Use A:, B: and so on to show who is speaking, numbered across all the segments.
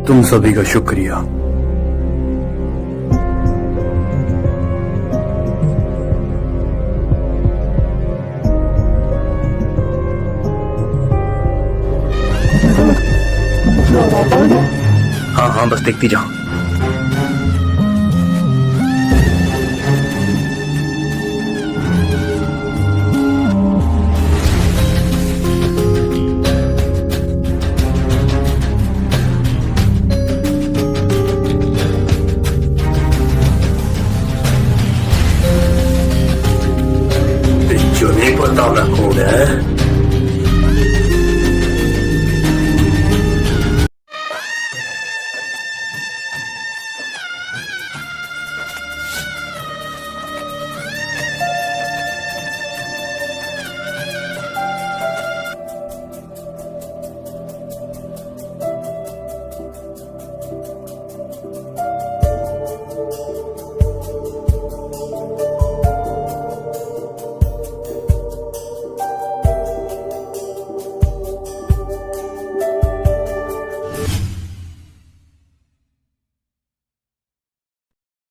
A: तुम सभी का शुक्रिया। हाँ हाँ, बस देखती जा। जो नहीं पता मैं कौन है।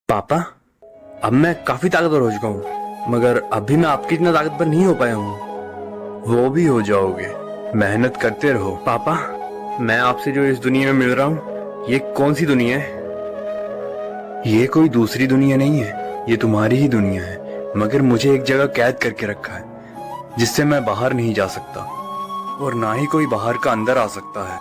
A: पापा, अब मैं काफी ताकतवर हो चुका हूँ, मगर अभी मैं आपकी इतना ताकतवर नहीं हो पाया हूँ। वो भी हो जाओगे, मेहनत करते रहो। पापा, मैं आपसे जो इस दुनिया में मिल रहा हूँ, ये कौन सी दुनिया है? ये कोई दूसरी दुनिया नहीं है, ये तुम्हारी ही दुनिया है, मगर मुझे एक जगह कैद करके रखा है, जिससे मैं बाहर नहीं जा सकता और ना ही कोई बाहर का अंदर आ सकता है।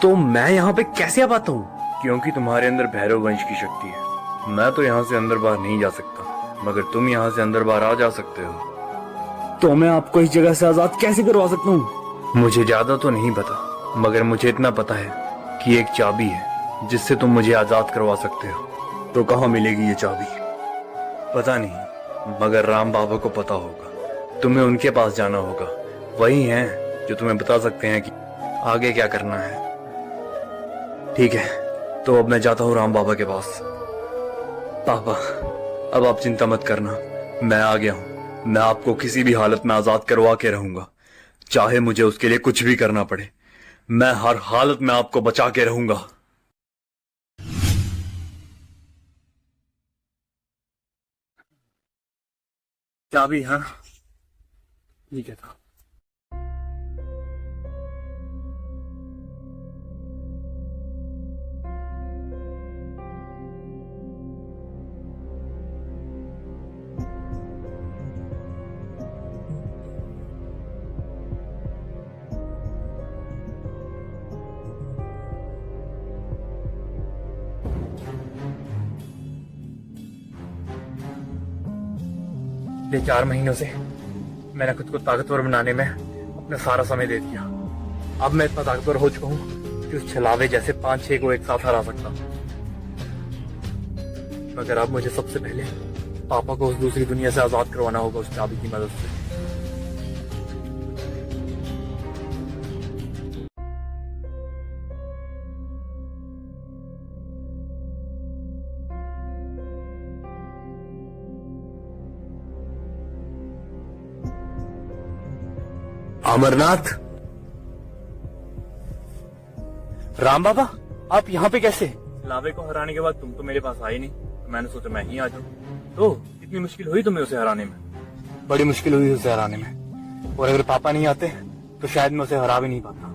A: तो मैं यहाँ पे कैसे आ पाता हूँ? क्योंकि तुम्हारे अंदर भैरव वंश की शक्ति है। मैं तो यहाँ से अंदर बाहर नहीं जा सकता, मगर तुम यहाँ से अंदर बाहर आ जा सकते हो। तो मैं आपको इस जगह से आजाद कैसे करवा सकता हूँ? मुझे ज्यादा तो नहीं पता, मगर मुझे इतना पता है कि एक चाबी है जिससे तुम मुझे आजाद करवा सकते हो। तो कहाँ मिलेगी ये चाबी? पता नहीं, मगर राम बाबा को पता होगा। तुम्हें उनके पास जाना होगा, वही हैं जो तुम्हें बता सकते हैं कि आगे क्या करना है। ठीक है, तो अब मैं जाता हूँ राम बाबा के पास। पापा, अब आप चिंता मत करना, मैं आ गया हूँ। मैं आपको किसी भी हालत में आजाद करवा के रहूंगा, चाहे मुझे उसके लिए कुछ भी करना पड़े। मैं हर हालत में आपको बचा के रहूंगा। चाबी? हाँ ठीक है। था पिछले 4 महीनों से मैंने खुद को ताकतवर बनाने में अपना सारा समय दे दिया। अब मैं इतना ताकतवर हो चुका हूँ कि उस छलावे जैसे 5-6 को एक साथ हरा सकता। मगर अब मुझे सबसे पहले पापा को उस दूसरी दुनिया से आजाद करवाना होगा, उस चाबी की मदद से। अमरनाथ, राम बाबा, आप यहाँ पे कैसे? लावे को हराने के बाद तुम तो मेरे पास आए नहीं, तो मैंने सोचा मैं ही आ जाऊं। तो कितनी मुश्किल हुई तुम्हें उसे हराने में? बड़ी मुश्किल हुई उसे हराने में, और अगर पापा नहीं आते तो शायद मैं उसे हरा भी नहीं पाता।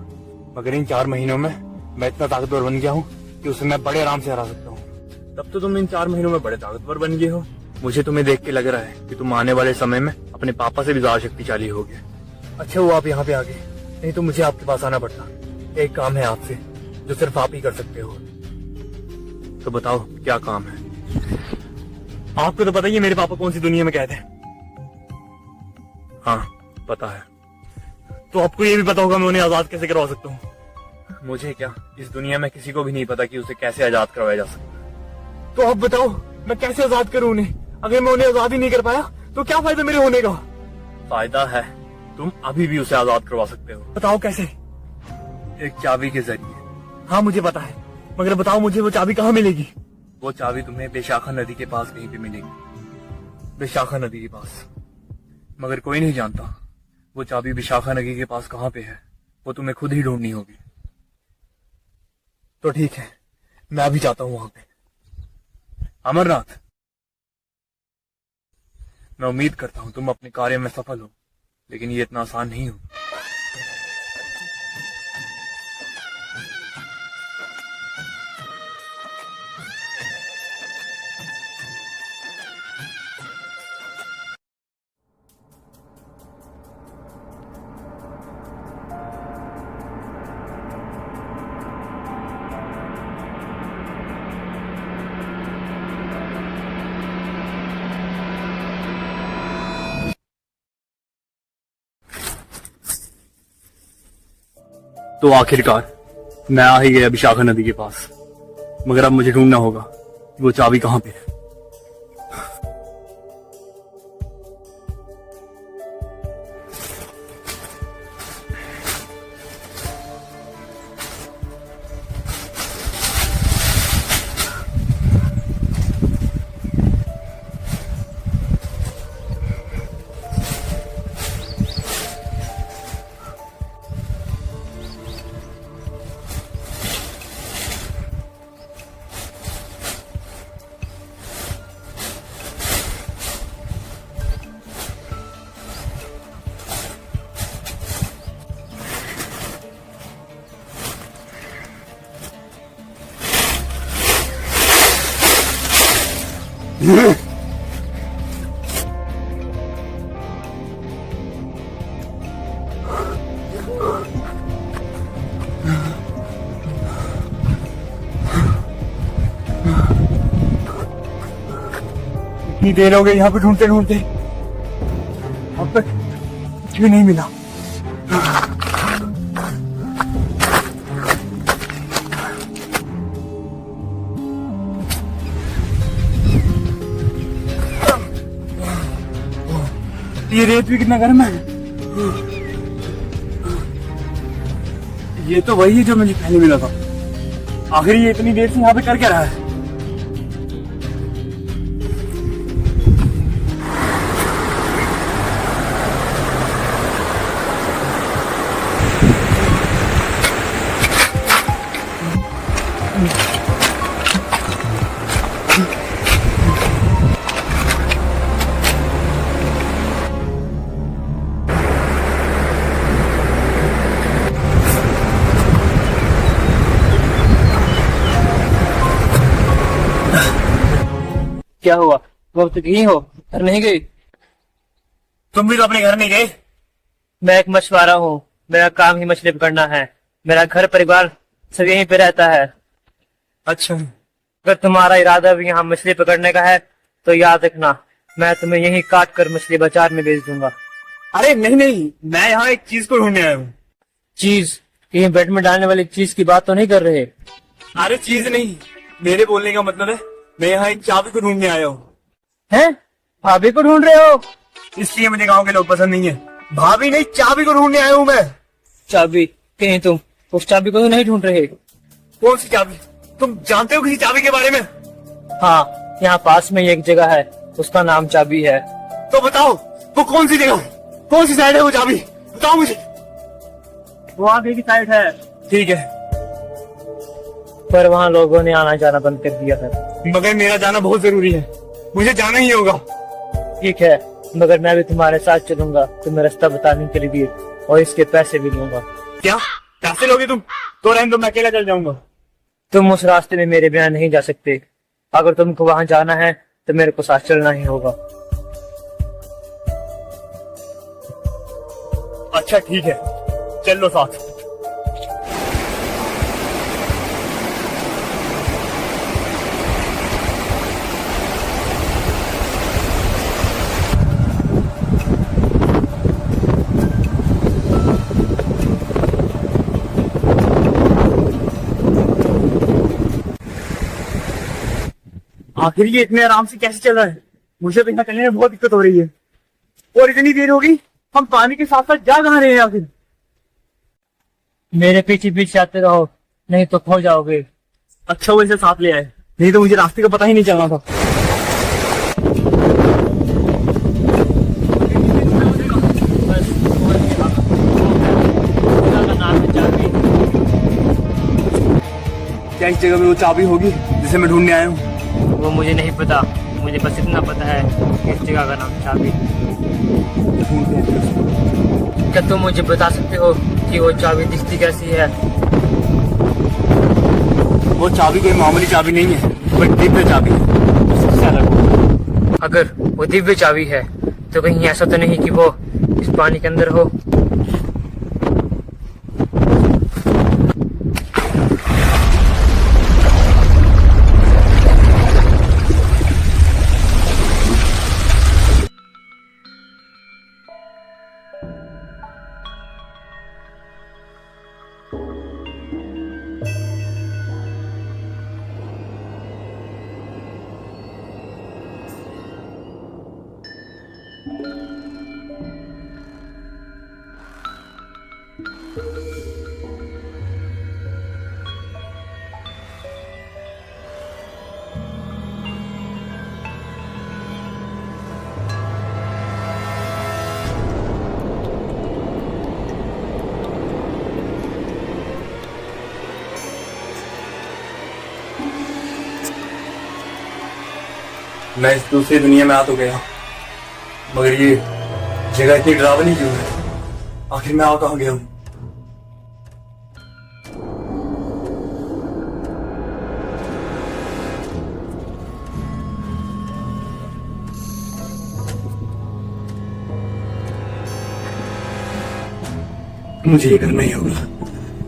A: मगर इन 4 महीनों में मैं इतना ताकतवर बन गया हूँ कि उसे मैं बड़े आराम से हरा सकता हूँ। तब तो तुम इन 4 महीनों में बड़े ताकतवर बन गए हो। मुझे तुम्हें देख के लग रहा है कि तुम आने वाले समय में अपने पापा से भी ज्यादा शक्तिशाली हो गए। अच्छा वो आप यहाँ पे आ गए, नहीं तो मुझे आपके पास आना पड़ता। एक काम है आपसे जो सिर्फ आप ही कर सकते हो। तो बताओ क्या काम है? आपको तो पता ही है मेरे पापा कौन सी दुनिया में कैद है। हाँ पता है। तो आपको ये भी पता होगा मैं उन्हें आजाद कैसे करवा सकता हूँ। मुझे क्या, इस दुनिया में किसी को भी नहीं पता कि उसे कैसे आजाद करवाया जा सकता। तो आप बताओ मैं कैसे आजाद करूँ उन्हें? अगर मैं उन्हें आजाद ही नहीं कर पाया तो क्या फायदा मेरे होने का? फायदा है, तुम अभी भी उसे आजाद करवा सकते हो। बताओ कैसे? एक चाबी के जरिए। हाँ मुझे पता है, मगर बताओ मुझे वो चाबी कहाँ मिलेगी? वो चाबी तुम्हें बेशाखा नदी के पास कहीं पे मिलेगी। बेशाखा नदी के पास? मगर कोई नहीं जानता वो चाबी विशाखा नदी के पास कहाँ पे है। वो तुम्हें खुद ही ढूंढनी होगी। तो ठीक है, मैं अभी जाता हूं वहां पे। अमरनाथ, मैं उम्मीद करता हूं तुम अपने कार्य में सफल हो, लेकिन ये इतना आसान नहीं हो। तो आखिरकार मैं आ ही गया विशाखा नदी के पास, मगर अब मुझे ढूंढना होगा कि वो चाबी कहां पे है। इतनी देर हो गई यहाँ पे ढूंढते ढूंढते, अब तक कुछ भी नहीं मिला। ये रेत भी कितना गर्म है। ये तो वही है जो मुझे पहले मिला था। आखिर ये इतनी देर से यहाँ पे कर क्या रहा है?
B: क्या हुआ? वो अब तक यहीं हो, घर नहीं गई?
A: तुम भी तो अपने घर नहीं गए?
B: मैं एक मछुआरा हूँ, मेरा काम ही मछली पकड़ना है। मेरा घर परिवार सब यहीं पे रहता है।
A: अच्छा,
B: अगर तुम्हारा इरादा भी यहाँ मछली पकड़ने का है तो याद रखना, मैं तुम्हें यहीं काट कर मछली बाजार में बेच दूंगा।
A: अरे नहीं नहीं, मैं यहाँ एक चीज को ढूंढने आया हूँ।
B: चीज? कहीं बेड में डालने वाली चीज की बात तो नहीं कर रहे?
A: अरे चीज नहीं, मेरे बोलने का मतलब है मैं यहाँ एक चाबी को ढूंढने आया हूँ।
B: हैं? भाभी को ढूंढ रहे हो?
A: इसलिए मुझे गांव के लोग पसंद नहीं है। भाभी नहीं, चाबी को ढूंढने आया हूँ मैं।
B: चाबी? कहीं तुम उस चाबी को तो नहीं ढूंढ रहे?
A: कौन सी चाबी? तुम जानते हो किसी चाबी के बारे में?
B: हाँ, यहाँ पास में ही एक जगह है, उसका नाम चाबी है।
A: तो बताओ वो कौन सी जगह, कौन सी साइड है वो चाबी? बताओ मुझे।
B: वो आगे की साइड है।
A: ठीक है,
B: पर वहाँ लोगों ने आना जाना बंद कर दिया है।
A: मगर मेरा जाना बहुत जरूरी है, मुझे जाना ही होगा।
B: ठीक है, मगर मैं भी तुम्हारे साथ चलूंगा तुम्हें रास्ता बताने के लिए, और इसके पैसे भी लूंगा।
A: क्या पैसे लोगे तुम? तो रहने दो, मैं अकेला चल जाऊंगा।
B: तुम उस रास्ते में मेरे बिना नहीं जा सकते। अगर तुमको वहाँ जाना है तो मेरे को साथ चलना ही होगा।
A: अच्छा ठीक है, चल लो साथ। आखिर ये इतने आराम से कैसे चल रहा है? मुझे तो यहाँ चलने में बहुत दिक्कत हो रही है। और इतनी देर हो गई, हम पानी के साथ साथ जा कहाँ रहे हैं आखिर?
B: मेरे पीछे पीछे आते रहो, नहीं तो खो जाओगे।
A: अच्छा वो इसे साथ ले आए, नहीं तो मुझे रास्ते का पता ही नहीं चलना था। क्या इस जगह में वो चाबी होगी जिसे मैं ढूंढने आया हूँ?
B: वो मुझे नहीं पता, मुझे बस इतना पता है कि इस जगह का नाम चाबी।
A: ढूंढते हैं उसको।
B: क्या तुम मुझे बता सकते हो कि वो चाबी दिखती कैसी है?
A: वो चाबी कोई मामूली चाबी नहीं है, कोई दिव्य चाबी है। सबसे अलग।
B: अगर वो दिव्य चाबी है तो कहीं ऐसा तो नहीं कि वो इस पानी के अंदर हो?
A: मैं इस दूसरी दुनिया में आ तो गया, मगर ये जगह इतनी डरावनी क्यों है? आखिर मैं आ कहाँ गया हूँ? मुझे ये करना ही होगा,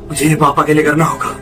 A: मुझे ये पापा के लिए करना होगा।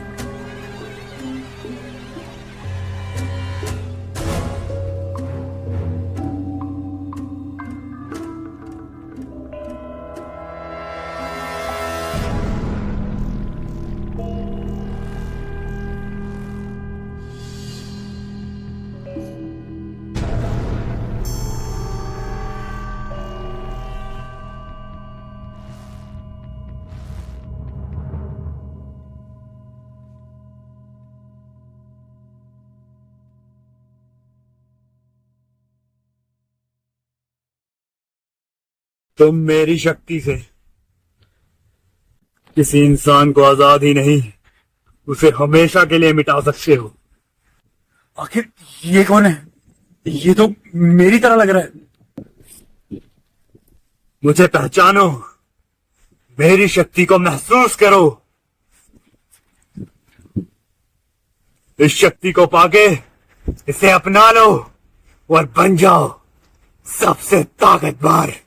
A: तुम मेरी शक्ति से किसी इंसान को आजाद ही नहीं, उसे हमेशा के लिए मिटा सकते हो। आखिर ये कौन है? ये तो मेरी तरह लग रहा है। मुझे पहचानो, मेरी शक्ति को महसूस करो। इस शक्ति को पाके इसे अपना लो और बन जाओ सबसे ताकतवर।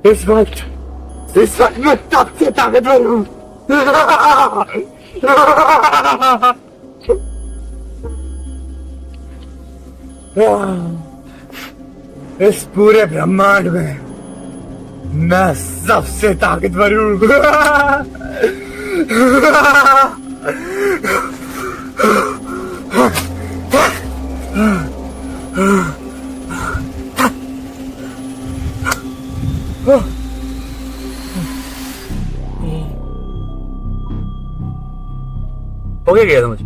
A: इस वक्त मैं सबसे ताकतवर हूँ। इस पूरे ब्रह्मांड में मैं सबसे ताकतवर हूँ। हो गया समझ?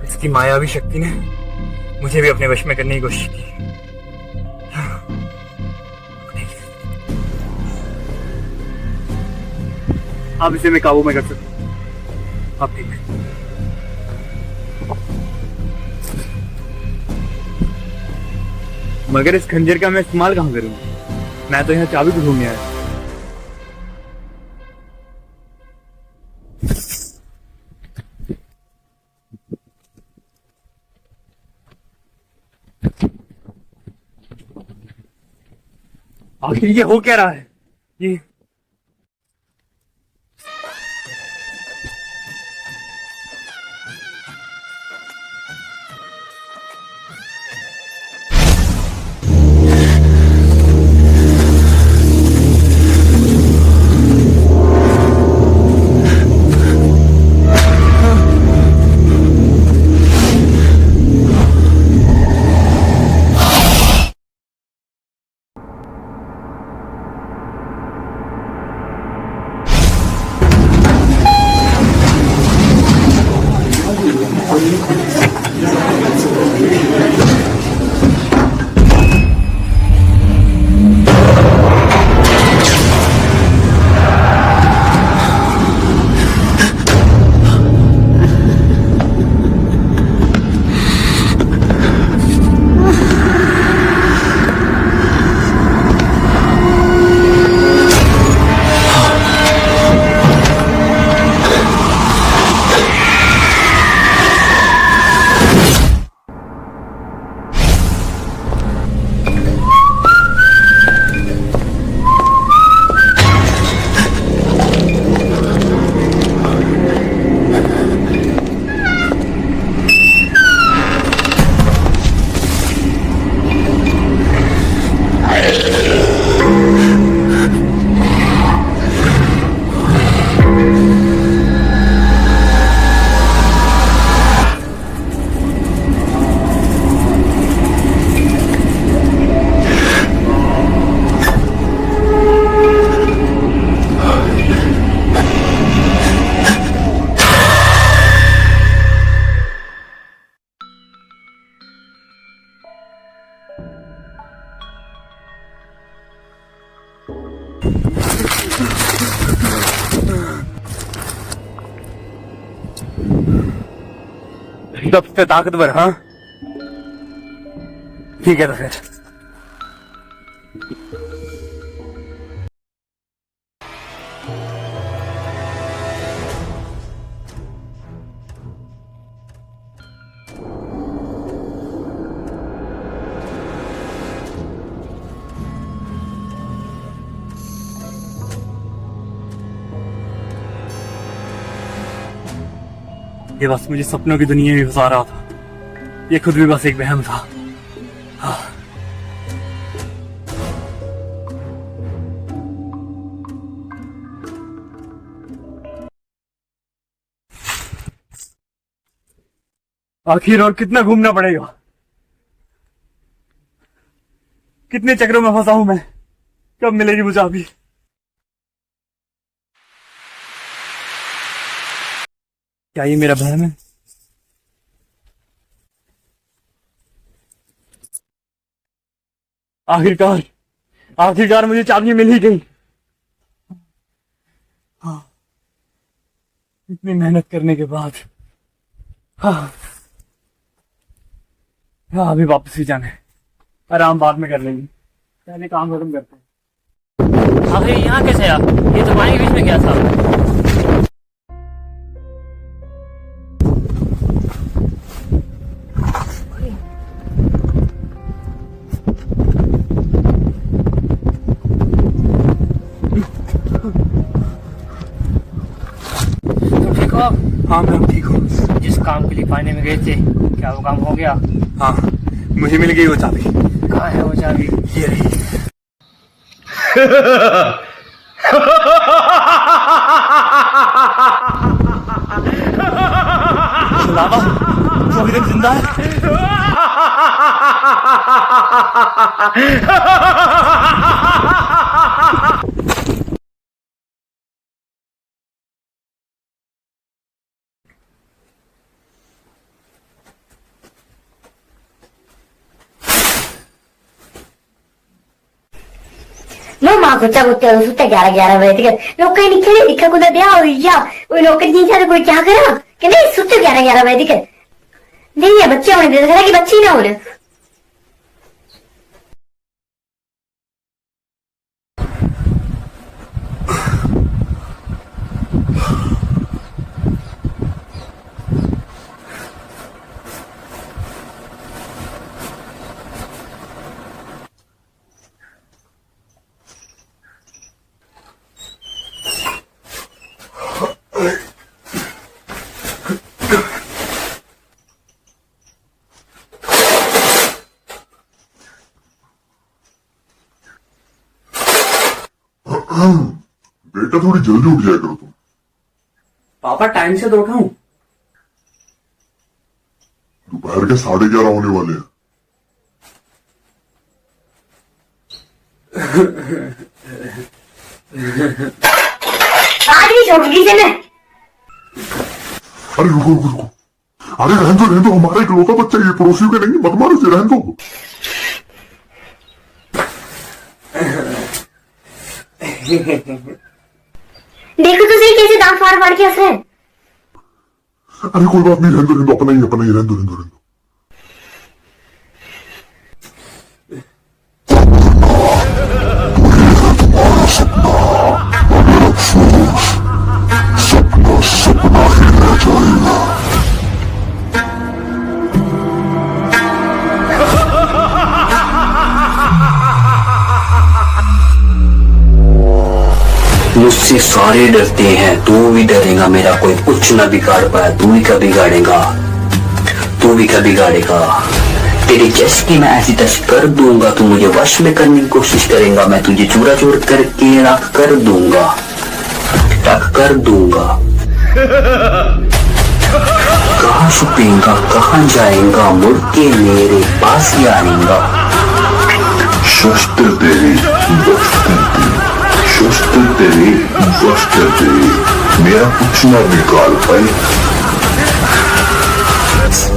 A: इसकी मायावी शक्ति ने मुझे भी अपने वश में करने की कोशिश की। अब इसे मैं काबू में कर सकता हूँ। अब ठीक है। मगर इस खंजर का मैं इस्तेमाल कहाँ करूंगा? मैं तो यहाँ चाबी को ढूंढने आया। आखिर ये हो क्या रहा है? ये सबसे ताकतवर, हाँ ठीक है तो फिर। ये बस मुझे सपनों की दुनिया में फंसा रहा था, ये खुद भी बस एक वहम था। आखिर और कितना घूमना पड़ेगा, कितने चक्रों में फंसा हूं मैं, कब मिलेगी मुझे अभी। क्या ये मेरा बहन है? आखिरकार आखिरकार मुझे चाबी मिल ही गई। हाँ, इतनी मेहनत करने के बाद हाँ अभी वापस ही जाना है, आराम बाद में कर लेंगे, पहले काम खत्म करते हैं।
B: आखिर यहाँ कैसे आया? ये तो पानी के बीच में गया था। तुम ठीक हो?
A: हाँ मैं ठीक हूँ।
B: जिस काम के लिए पानी में गए थे, क्या वो काम हो गया?
A: हाँ मुझे मिल गई वो चाबी।
B: कहाँ है वो चाबी?
A: ये रही। लावा वो अभी तक जिंदा है।
C: Mamma questa cuccia tutta chiara vedete che non che niente di che cosa dia ya वो लोग नहीं चाहते कोई क्या करा कि नहीं सुत 11 बजे के नहीं ये बच्चे होने दे रहा कि बच्ची ना होने
D: बेटा थोड़ी जल्दी उठ जाया करो तुम।
A: पापा टाइम से तो उठाऊं।
D: दोपहर के 11:30 होने वाले हैं।
C: आज भी छोड़ दी मैं।
D: अरे रुको रुको रुको, अरे रहने दो हमारा इकलौता बच्चा ये पड़ोसियों के नहीं, मत मारो इसे, रहने दो।
C: देखो तो सही कैसे दांत फाड़ के हंस रहे हैं।
D: अरे कोई बात नहीं, रहने दो अपना ही रहने दो।
E: मुझसे सारे डरते हैं, तू भी डरेगा, मेरा कोई कुछ ना बिगाड़ पाया, तू भी कभी बिगाड़ेगा। तेरी चेस्ट की मैं ऐसी टच कर दूंगा, तू मुझे वश में करने की कोशिश करेगा, मैं तुझे चूरा चूर करके रख कर दूंगा। कहाँ छुपेगा, कहाँ जाएगा, मुड़ के मेरे पास ही आएगा।
D: शस्त्र तेरी बस्तर तेरी मेरा कुछ ना निकाल पाए।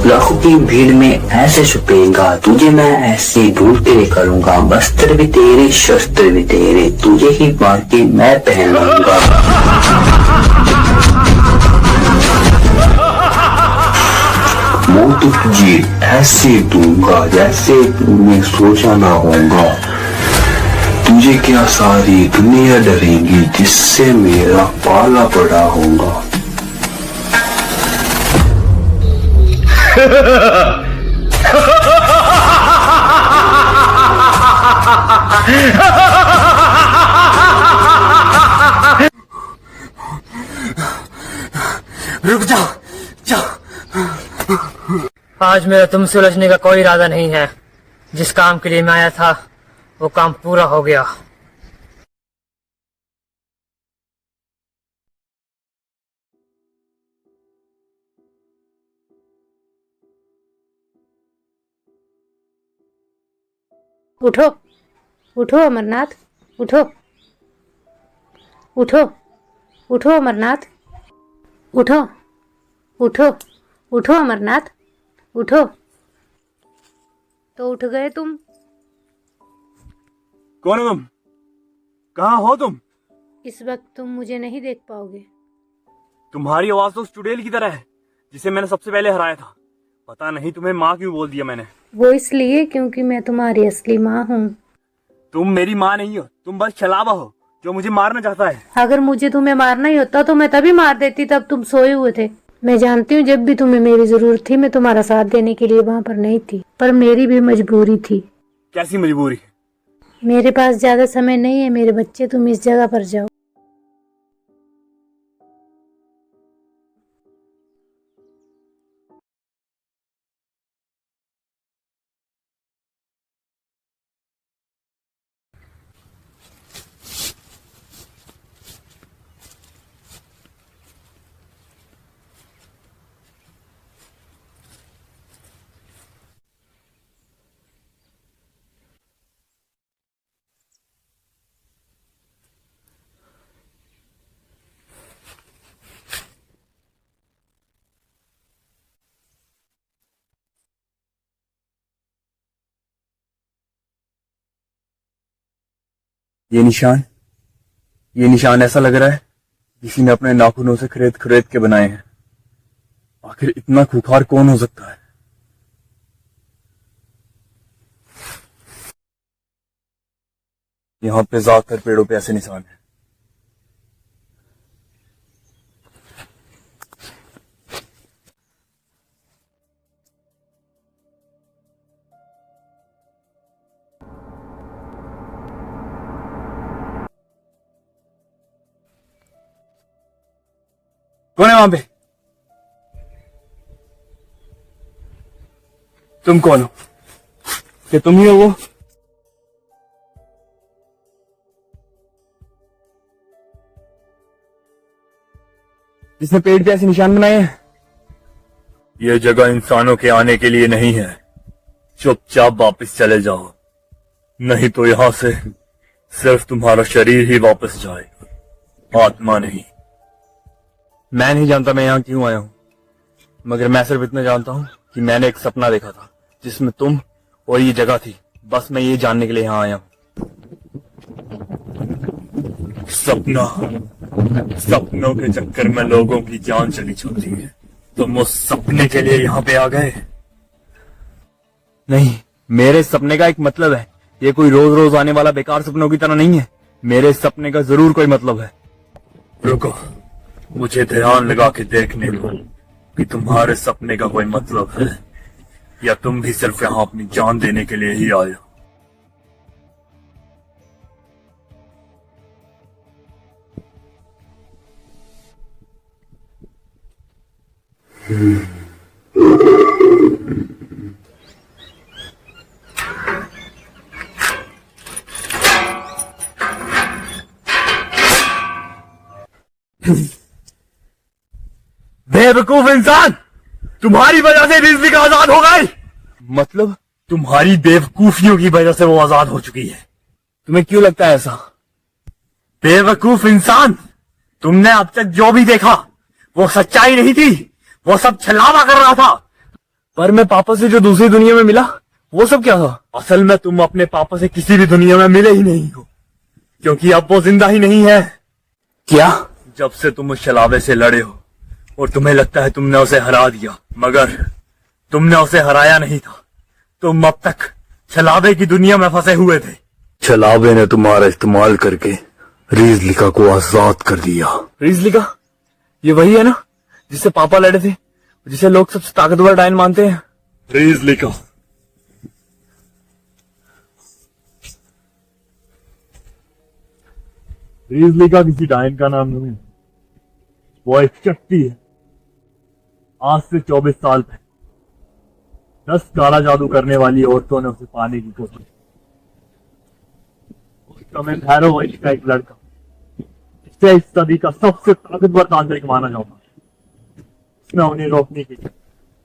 E: लाखों की भीड़ में ऐसे छुपेगा, तुझे मैं ऐसे ढूंढते निकलूंगा, बस्तर भी तेरे शस्त्र भी तेरे, तुझे ही मार के मैं पहनूंगा। वो तो तुझे ऐसे दूंगा जैसे तूने सोचा ना होगा। तुझे क्या सारी दुनिया डरेगी जिससे मेरा पाला पड़ा होगा।
A: रुक जाओ, जाओ।
B: आज मेरा तुमसे उलझने का कोई इरादा नहीं है। जिस काम के लिए मैं आया था वो काम पूरा हो गया।
F: उठो, उठो अमरनाथ, उठो, उठो, उठो अमरनाथ, उठो, उठो, उठो अमरनाथ, उठो। तो उठ गए तुम?
A: कौन हो तुम? कहाँ हो तुम?
F: इस वक्त तुम मुझे नहीं देख पाओगे।
A: तुम्हारी आवाज तो उस चुड़ैल की तरह है जिसे मैंने सबसे पहले हराया था। पता नहीं तुम्हें माँ क्यों बोल दिया मैंने।
F: वो इसलिए क्योंकि मैं तुम्हारी असली माँ हूँ।
A: तुम मेरी माँ नहीं हो, तुम बस छलावा हो जो मुझे मारना चाहता है।
F: अगर मुझे तुम्हें मारना ही होता तो मैं तभी मार देती, तब तुम सोए हुए थे। मैं जानती हूँ जब भी तुम्हें मेरी जरूरत थी मैं तुम्हारा साथ देने के लिए वहाँ पर नहीं थी, पर मेरी भी मजबूरी थी।
A: कैसी मजबूरी?
F: मेरे पास ज्यादा समय नहीं है मेरे बच्चे, तुम इस जगह पर जाओ।
A: ये निशान ऐसा लग रहा है किसी ने अपने नाखूनों से खरीद खरीद के बनाए हैं। आखिर इतना खूंखार कौन हो सकता है? यहाँ पे ज्यादातर पेड़ों पे ऐसे निशान हैं। कौन है वहां पे? तुम कौन हो? क्या तुम ही हो वो? जिसने पेड़ पे ऐसे निशान बनाए हैं? यह जगह इंसानों के आने के लिए नहीं है। चुपचाप वापस चले जाओ, नहीं तो यहां से सिर्फ तुम्हारा शरीर ही वापस जाएगा, आत्मा नहीं। मैं नहीं जानता मैं यहाँ क्यों आया हूँ, मगर मैं सिर्फ इतना जानता हूँ कि मैंने एक सपना देखा था जिसमें तुम और ये जगह थी। बस मैं ये जानने के लिए यहाँ आया हूँ। सपनों के चक्कर में लोगों की जान चली जाती है। तुम उस सपने के लिए यहाँ पे आ गए? नहीं, मेरे सपने का एक मतलब है। ये कोई रोज रोज आने वाला बेकार सपनों की तरह नहीं है। मेरे सपने का जरूर कोई मतलब है। रुको, मुझे ध्यान लगा के देखने दो कि तुम्हारे सपने का कोई मतलब है या तुम भी सिर्फ यहाँ अपनी जान देने के लिए ही आए हो। बेवकूफ इंसान, तुम्हारी वजह से रिजवी आजाद हो गई। मतलब तुम्हारी बेवकूफियों की वजह से वो आजाद हो चुकी है। तुम्हें क्यों लगता है ऐसा? बेवकूफ इंसान, तुमने अब तक जो भी देखा वो सच्चाई नहीं थी, वो सब छलावा कर रहा था। पर मैं पापा से जो दूसरी दुनिया में मिला वो सब क्या था? असल में तुम अपने पापा से किसी भी दुनिया में मिले ही नहीं हो, क्योंकि अब वो जिंदा ही नहीं है। क्या? जब से तुम उस छलावे से लड़े हो और तुम्हें लगता है तुमने उसे हरा दिया, मगर तुमने उसे हराया नहीं था, तुम अब तक छलावे की दुनिया में फंसे हुए थे। छलावे ने तुम्हारा इस्तेमाल करके रीजलिका को आजाद कर दिया। रीजलिका, ये वही है ना जिससे पापा लड़े थे, जिसे लोग सबसे ताकतवर डायन मानते हैं? रीजलिका, रीजलिका किसी डायन का नाम नहीं, वो एक शक्ति है। आज से 24 साल पहले 10 काला जादू करने वाली औरतों ने उसे पाने की कोशिश की। उस समय भैरव वंश का एक लड़का, जिसे इस सदी का सबसे ताकतवर तांत्रिक माना जाता है, उसने उन्हें रोकने के लिए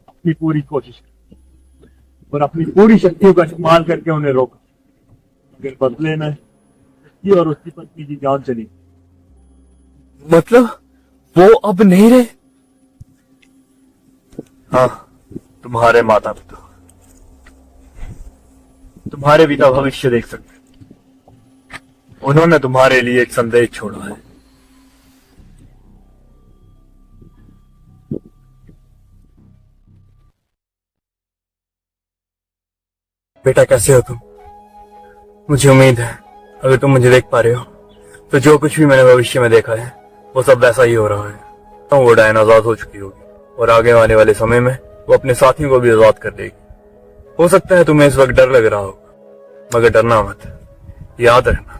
A: अपनी पूरी कोशिश की और अपनी पूरी शक्तियों का इस्तेमाल करके उन्हें रोका, मगर बदले में उसकी और उसकी पत्नी की जान चली। मतलब वो अब नहीं रहे? हाँ, तुम्हारे माता पिता, तुम्हारे पिता भविष्य देख सकते। उन्होंने तुम्हारे लिए एक संदेश छोड़ा है। बेटा, कैसे हो तुम? मुझे उम्मीद है अगर तुम मुझे देख पा रहे हो तो जो कुछ भी मैंने भविष्य में देखा है वो सब वैसा ही हो रहा है। तो वो डायन आजाद हो चुकी होगी और आगे आने वाले समय में वो अपने साथियों को भी आजाद कर देगी। हो सकता है तुम्हें इस वक्त डर लग रहा होगा, मगर डरना मत। याद रखना,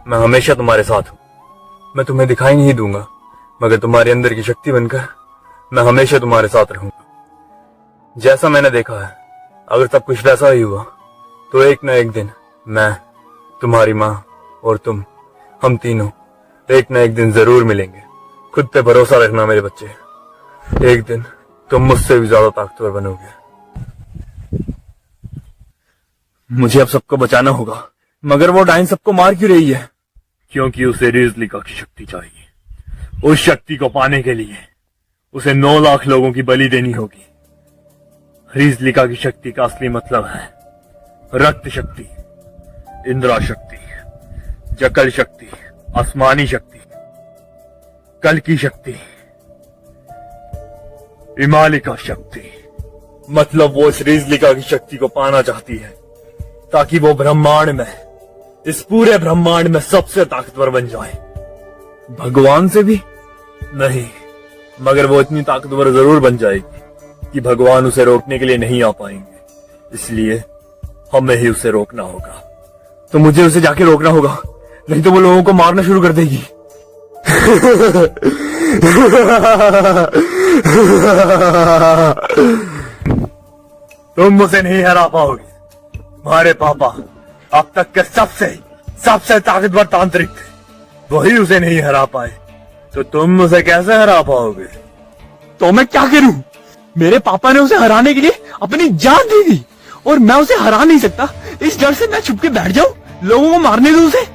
A: मैं हमेशा तुम्हारे साथ हूं। मैं तुम्हें दिखाई नहीं दूंगा, मगर तुम्हारे अंदर की शक्ति बनकर मैं हमेशा तुम्हारे साथ रहूंगा। जैसा मैंने देखा है, अगर सब कुछ वैसा ही हुआ तो एक न एक दिन मैं, तुम्हारी माँ और तुम, हम तीनों एक न एक दिन जरूर मिलेंगे। खुद पे भरोसा रखना मेरे बच्चे, एक दिन तुम मुझसे भी ज्यादा ताकतवर बनोगे। मुझे अब सबको बचाना होगा, मगर वो डायन सबको मार क्यों रही है? क्योंकि उसे रीजलिका की शक्ति चाहिए। उस शक्ति को पाने के लिए उसे 9 लाख लोगों की बलि देनी होगी। रीजलिका की शक्ति का असली मतलब है रक्त शक्ति, इंद्रा शक्ति, जकल शक्ति, आसमानी शक्ति, कल की शक्ति, हिमालिका शक्ति। मतलब वो इस रीजलिका की शक्ति को पाना चाहती है ताकि वो ब्रह्मांड में, इस पूरे ब्रह्मांड में सबसे ताकतवर बन जाए। भगवान से भी नहीं, मगर वो इतनी ताकतवर जरूर बन जाएगी कि भगवान उसे रोकने के लिए नहीं आ पाएंगे। इसलिए हमें ही उसे रोकना होगा। तो मुझे उसे जाके रोकना होगा, नहीं तो वो लोगों को मारना शुरू कर देगी। तुम मुझे नहीं हरा पाओगे। तुम्हारे पापा अब तक के सबसे ताकतवर तांत्रिक थे, वही उसे नहीं हरा पाए, तो तुम उसे कैसे हरा पाओगे? तो मैं क्या करूं? मेरे पापा ने उसे हराने के लिए अपनी जान दे दी और मैं उसे हरा नहीं सकता। इस डर से मैं छुप के बैठ जाऊं, लोगों को मारने दूं उसे?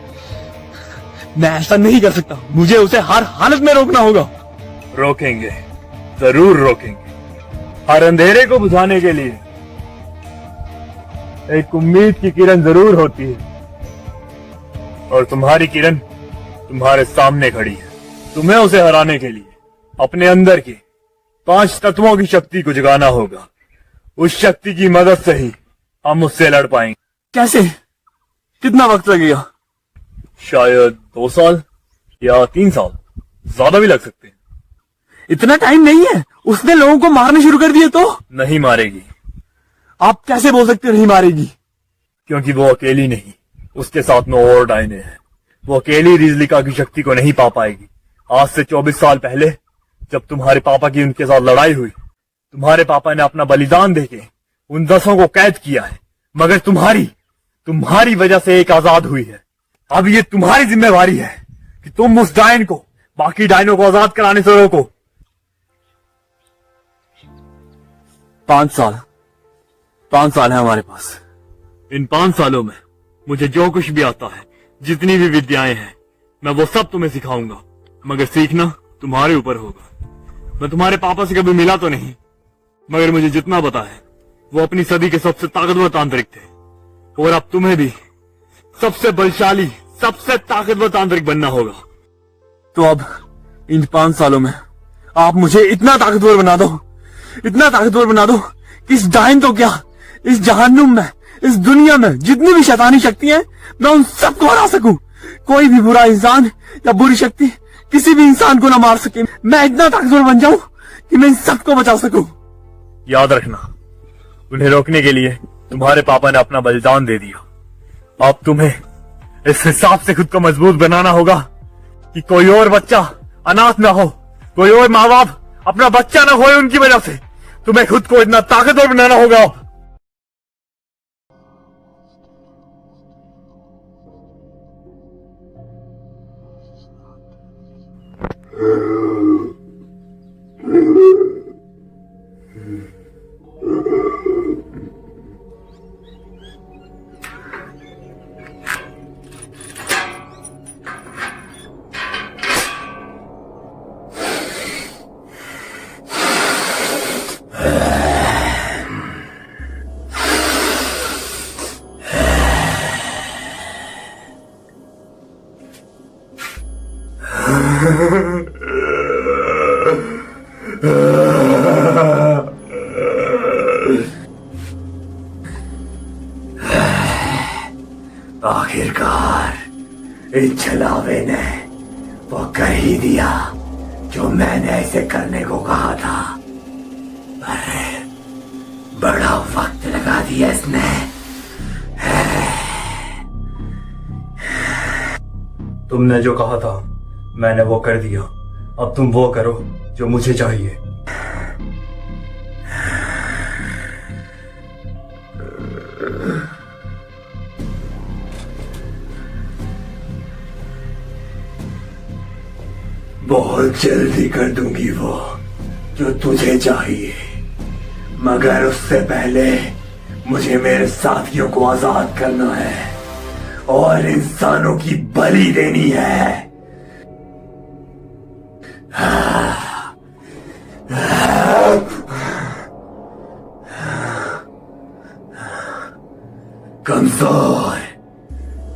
A: मैं ऐसा नहीं कर सकता। मुझे उसे हर हालत में रोकना होगा। रोकेंगे, जरूर रोकेंगे। हर अंधेरे को बुझाने के लिए एक उम्मीद की किरण जरूर होती है, और तुम्हारी किरण तुम्हारे सामने खड़ी है। तुम्हें उसे हराने के लिए अपने अंदर के 5 तत्वों की शक्ति को जगाना होगा। उस शक्ति की मदद से ही हम उससे लड़ पाएंगे। कैसे? कितना वक्त लगेगा? शायद 2 साल या 3 साल, ज्यादा भी लग सकते हैं। इतना टाइम नहीं है। उसने लोगों को मारने शुरू कर दिए तो? नहीं मारेगी। आप कैसे बोल सकते नहीं मारेगी? क्योंकि वो अकेली नहीं, उसके साथ 9 और डायने हैं। वो अकेली रीजलिका की शक्ति को नहीं पा पाएगी। आज से 24 साल पहले जब तुम्हारे पापा की उनके साथ लड़ाई हुई, तुम्हारे पापा ने अपना बलिदान देके उन 10 को कैद किया है, मगर तुम्हारी वजह से एक आजाद हुई है। अब ये तुम्हारी जिम्मेवारी है कि तुम उस डायन को बाकी डायनों को आजाद कराने से रोको। 5 साल है हमारे पास। इन 5 सालों में मुझे जो कुछ भी आता है, जितनी भी विद्याएं हैं, मैं वो सब तुम्हें सिखाऊंगा, मगर सीखना तुम्हारे ऊपर होगा। मैं तुम्हारे पापा से कभी मिला तो नहीं, मगर मुझे जितना पता है वो अपनी सदी के सबसे ताकतवर तांत्रिक थे, और अब तुम्हें भी सबसे बलशाली, सबसे ताकतवर तांत्रिक बनना होगा। तो अब इन 5 सालों में आप मुझे इतना ताकतवर बना दो इस डायन तो क्या, इस जहन्नुम में, इस दुनिया में जितनी भी शैतानी शक्ति है, मैं उन सबको हरा सकूं। कोई भी बुरा इंसान या बुरी शक्ति किसी भी इंसान को ना मार सके। मैं इतना ताकतवर बन जाऊं कि मैं इन सबको बचा सकूं। याद रखना, उन्हें रोकने के लिए तुम्हारे पापा ने अपना बलिदान दे दिया। अब तुम्हें इस हिसाब से खुद को मजबूत बनाना होगा कि कोई और बच्चा अनाथ ना हो, कोई और माँ बाप अपना बच्चा ना खोए उनकी वजह से। तुम्हें खुद को इतना ताकतवर बनाना होगा। आखिरकार इस छलावे ने वो कर ही दिया जो मैंने ऐसे करने को कहा था। अरे बड़ा वक्त लगा दिया इसने। तुमने जो कहा था मैंने वो कर दिया। अब तुम वो करो जो मुझे चाहिए। बहुत जल्दी कर दूंगी वो जो तुझे चाहिए, मगर उससे पहले मुझे मेरे साथियों को आजाद करना है और इंसानों की बलि देनी है।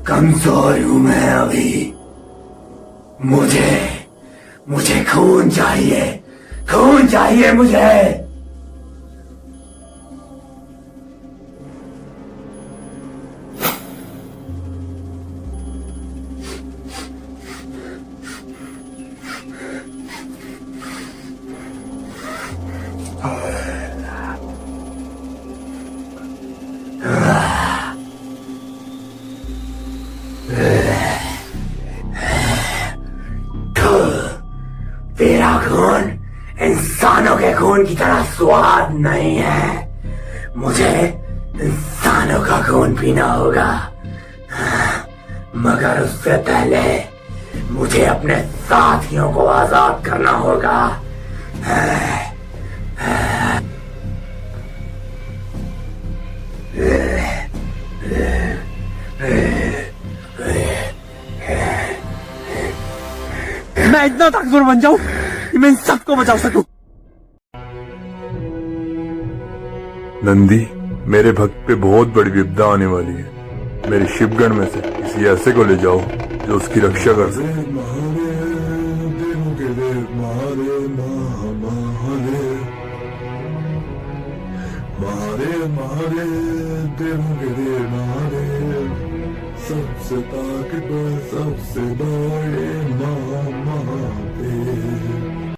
A: कमजोर हूं मैं अभी। मुझे खून चाहिए मुझे। तेरा खून इंसानों के खून की तरह स्वाद नहीं है। मुझे इंसानों का खून पीना होगा, मगर उससे पहले मुझे अपने साथियों को आजाद करना होगा। मैं इतना ताकतवर बन जाऊं कि मैं इन सबको बचा सकूं।
D: नंदी, मेरे भक्त पे बहुत बड़ी विपदा आने वाली है। मेरे शिवगण में से किसी ऐसे को ले जाओ जो उसकी रक्षा कर सके। सबसे ताकतवर, सबसे बड़े महादेव।